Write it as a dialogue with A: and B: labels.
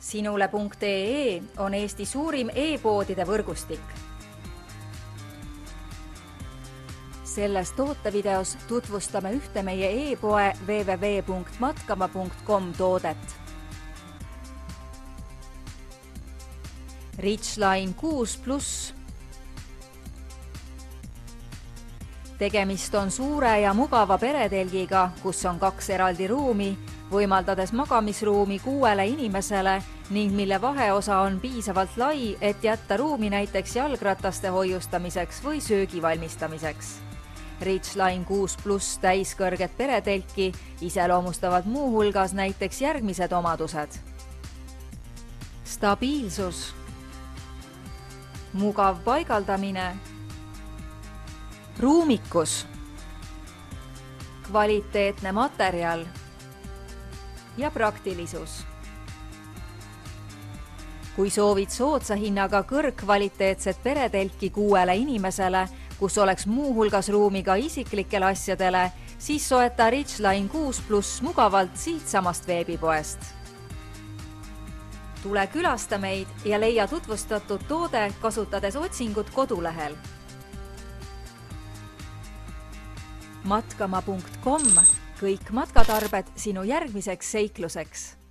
A: Sinule.ee on Eesti suurim e-poodide võrgustik. Selles tootevideos tutvustame ühte meie e-poe www.matkama.com toodet. Ridgeline 6+. Tegemist on suure ja mugava peretelgiga, kus on 2 eraldi ruumi, võimaldades magamisruumi 6 inimesele ning mille vaheosa on piisavalt lai, et jätta ruumi näiteks jalgrataste hoiustamiseks või söögi valmistamiseks. Ridgeline 6+ täiskõrget peretelki iseloomustavad muuhulgas näiteks järgmised omadused. Stabiilsus, mugav paigaldamine, ruumikus, kvaliteetne materjal ja praktilisus. Kui soovid soodsa hinnaga kõrgkvaliteetset peretelki 6 inimesele, kus oleks muuhulgas ruumi ka isiklikele asjadele, siis soeta Ridgeline 6+ mugavalt siitsamast veebipoest. Tule külasta meid ja leia tutvustatud toode, kasutades otsingut kodulehel. Matkama.com, kõik matkatarbed sinu järgmiseks seikluseks.